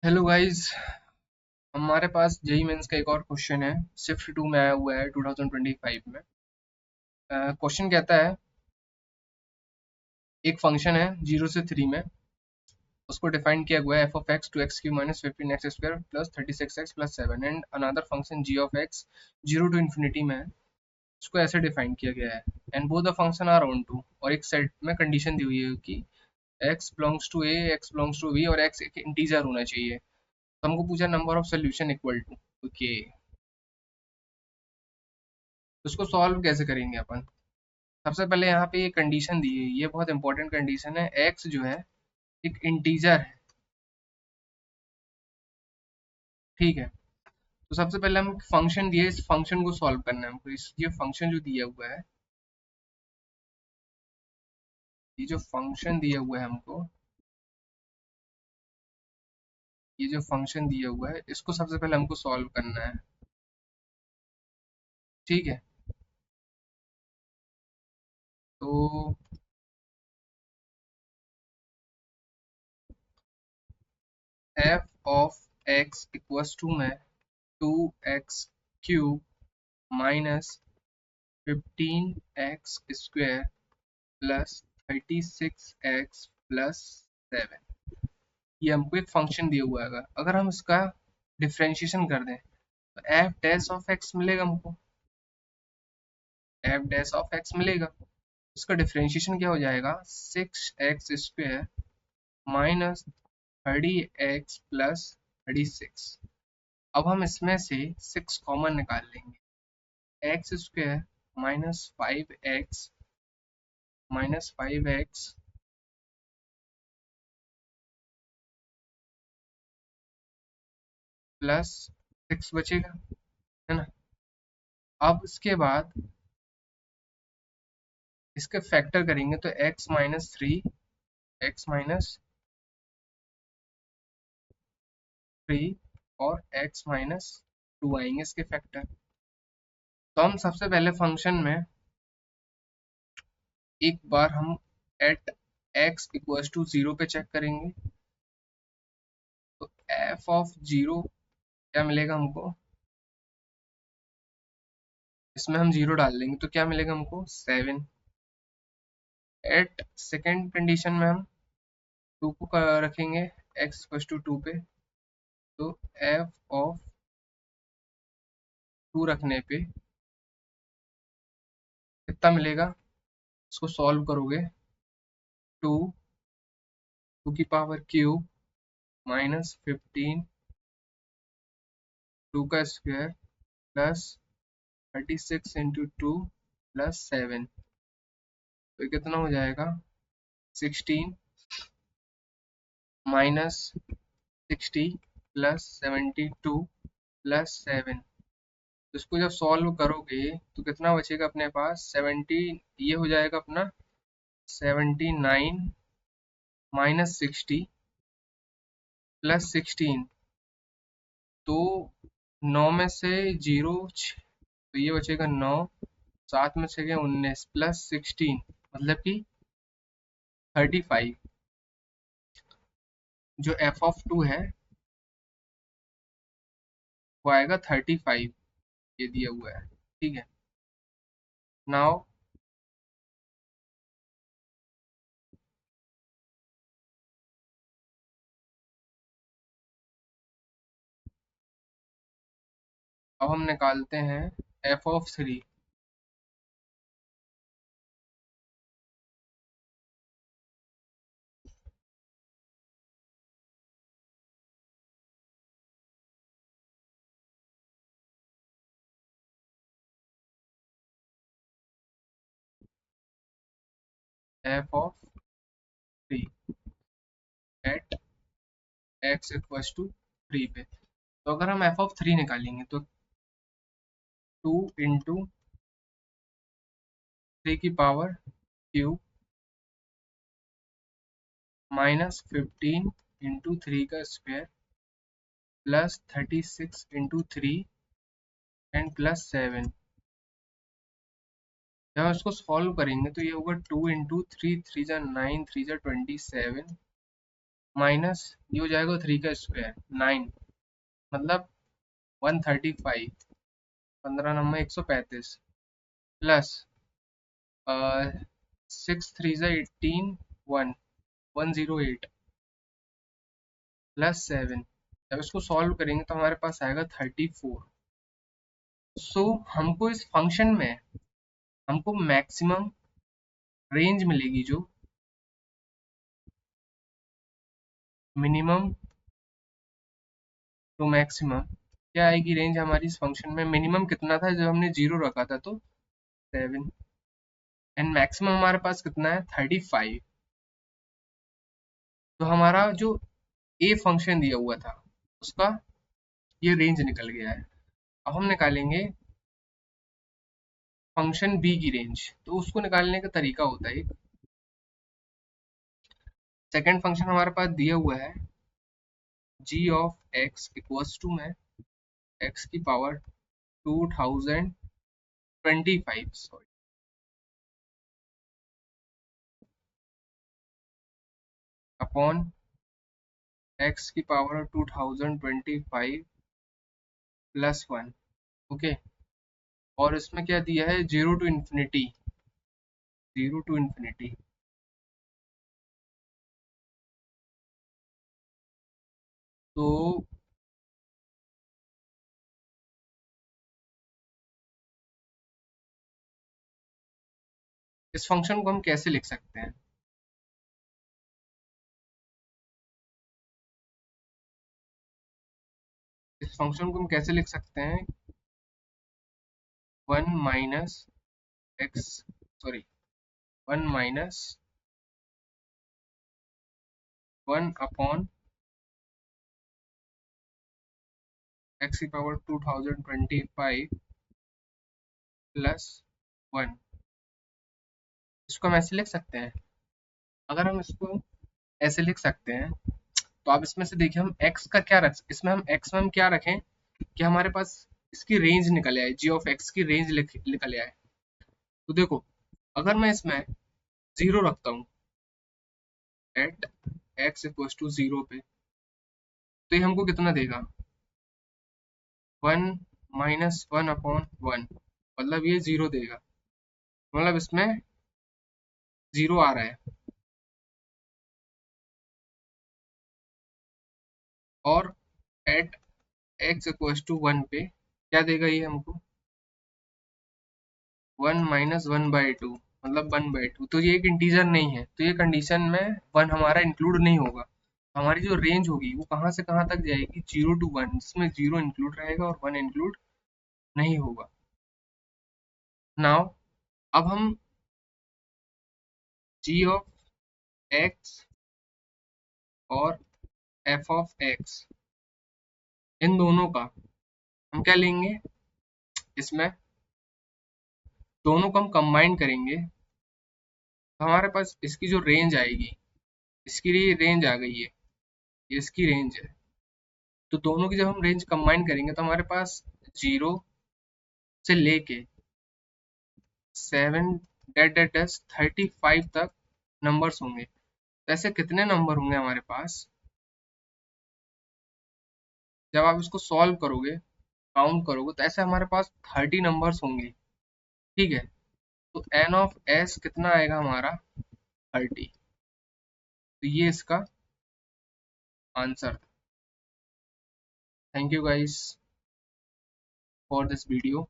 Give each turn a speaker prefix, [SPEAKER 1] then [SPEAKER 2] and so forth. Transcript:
[SPEAKER 1] Hello guys. हमारे पास JEE mains का एक और क्वेश्चन है। शिफ्ट 2 में आया हुआ है 2025 में। क्वेश्चन कहता है एक फंक्शन है 0 से 3 में, उसको डिफाइन किया हुआ है F of X two X cube minus 15x² plus 36x+7 and another function G of X 0 to infinity में है, उसको ऐसे डिफाइन किया गया है and both the function are onto, और एक सेट में कंडीशन दी हुई है कि x belongs to a, x belongs to b और x एक इंटीजर होना चाहिए। तो हमको पूछा number of solution equal to. Okay, तो उसको सॉल्व कैसे करेंगे अपन। सबसे पहले यहाँ पे ये कंडीशन दी है, ये बहुत इंपॉर्टेंट कंडीशन है। x जो है एक इंटीजर है, ठीक है। तो सबसे पहले हम फंक्शन दिए, इस फंक्शन को सॉल्व करना है हमको। इस ये फंक्शन जो दिया हुआ है, ये जो फंक्शन दिया हुआ है हमको, ये जो फंक्शन दिया हुआ है इसको सबसे पहले हमको सॉल्व करना है, ठीक है। तो f of x equals to में 2x³ minus 15x² plus 36x+7, ये हमको एक फंक्शन दिया हुआ है। अगर हम इसका डिफ्रेंशिएशन कर दें तो एफ डैश ऑफ एक्स मिलेगा हमको, एफ डैश ऑफ एक्स मिलेगा। इसका डिफ्रेंशिएशन क्या हो जाएगा, 6x² माइनस 30x+36। अब हम इसमें से 6 कॉमन निकाल लेंगे, x² माइनस 5x प्लस 6 बचेगा, है ना। अब इसके बाद इसके फैक्टर करेंगे तो x-3 और x-2 आएंगे इसके फैक्टर। तो हम सबसे पहले फंक्शन में एक बार हम एट x इक्वल्स टू 0 पे चेक करेंगे, तो f ऑफ 0 क्या मिलेगा हमको, इसमें हम 0 डाल देंगे तो क्या मिलेगा हमको 7। एट सेकेंड कंडीशन में हम 2 को रखेंगे x इक्वल्स टू 2 पे, तो f ऑफ 2 रखने पे कितना मिलेगा, इसको सॉल्व करोगे 2 की पावर क्यूब माइनस 15 2 का स्क्वायर प्लस 36 × 2 प्लस 7, तो ये कितना हो जाएगा 16 माइनस 60 प्लस 72 प्लस 7। तो इसको जब सॉल्व करोगे तो कितना बचेगा अपने पास 70, ये हो जाएगा अपना 79 माइनस 60 प्लस 16, तो 9 में से 0, तो ये बचेगा 9, 7 में से गए 19 प्लस 16 मतलब कि 35। जो एफ ऑफ 2 है वो आएगा 35, ये दिया हुआ है, ठीक है। नाउ अब हम निकालते हैं F of 3। F of 3 at X equals to 3 पे, तो अगर हम एफ ऑफ 3 निकालेंगे तो 2 इंटू 3 की पावर क्यूब माइनस 15 इंटू 3 का स्क्वायर प्लस 36 × 3 एंड प्लस 7। जब हम इसको सॉल्व करेंगे तो ये होगा 2 इंटू 3, 3 जा 9, 3 जा 27 माइनस ये हो जाएगा 3 का स्क्वायर 9, मतलब 135, 15 नंबर 135 प्लस 6 3 ज़ा 18, 1 108 प्लस 7। जब इसको सॉल्व करेंगे तो हमारे पास आएगा 34। सो हमको इस फंक्शन में हमको मैक्सिमम रेंज मिलेगी जो मिनिमम टू मैक्सिमम। क्या आएगी रेंज हमारी इस फंक्शन में? मिनिमम कितना था जब हमने 0 रखा था, तो 7, एंड मैक्सिमम हमारे पास कितना है 35। तो हमारा जो ए फंक्शन दिया हुआ था उसका ये रेंज निकल गया है। अब हम निकालेंगे फंक्शन बी की रेंज। तो उसको निकालने का तरीका होता है, सेकेंड फंक्शन हमारे पास दिया हुआ है जी ऑफ एक्स इक्वल्स टू में एक्स की पावर 2025, सॉरी, अपॉन एक्स की पावर 2025 प्लस 1। ओके, और इसमें क्या दिया है 0 टू इन्फिनिटी, 0 टू इन्फिनिटी। तो इस फंक्शन को हम कैसे लिख सकते हैं? इस फंक्शन को हम कैसे लिख सकते हैं? 1 minus x, sorry, 1 minus 1 upon x की पावर 2025 प्लस 1। इसको हम ऐसे लिख सकते हैं। अगर हम इसको ऐसे लिख सकते हैं तो आप इसमें से देखिए हम x का क्या रख, इसमें हम x में हम क्या रखें कि हमारे पास इसकी रेंज निकल आए, g ऑफ x की रेंज निकल आए। तो देखो, अगर मैं इसमें 0 रखता हूँ एट x इक्वल्स टू 0 पे, तो ये हमको कितना देगा? 1 माइनस 1 अपॉन 1, मतलब ये 0 देगा, मतलब इसमें 0 आ रहा है। और एट x इक्वल्स टू 1 पे क्या देगा ये हमको? 1 माइनस 1/2, मतलब 1/2। तो ये एक इंटीजर नहीं है, तो ये कंडीशन में 1 हमारा इंक्लूड नहीं होगा। हमारी जो रेंज होगी वो कहाँ से कहाँ तक जाएगी? 0 टू 1, जिसमें 0 इंक्लूड रहेगा और 1 इंक्लूड नहीं होगा। नाउ अब हम g ऑफ x और f ऑफ x, इन दोनों का हम क्या लेंगे? इसमें दोनों को हम कंबाइन करेंगे तो हमारे पास इसकी जो रेंज आएगी, इसकी लिए रेंज आ गई है, ये इसकी रेंज है। तो दोनों की जब हम रेंज कंबाइन करेंगे तो हमारे पास 0 से लेके 7 डेट डेट 35 तक नंबर्स होंगे। तो ऐसे कितने नंबर होंगे हमारे पास? जब आप इसको सॉल्व करोगे, काउंट करोगे, तो ऐसे हमारे पास 30 नंबर्स होंगे। ठीक है, तो एन ऑफ एस कितना आएगा हमारा? 30। तो ये इसका answer. Thank you guys for this video.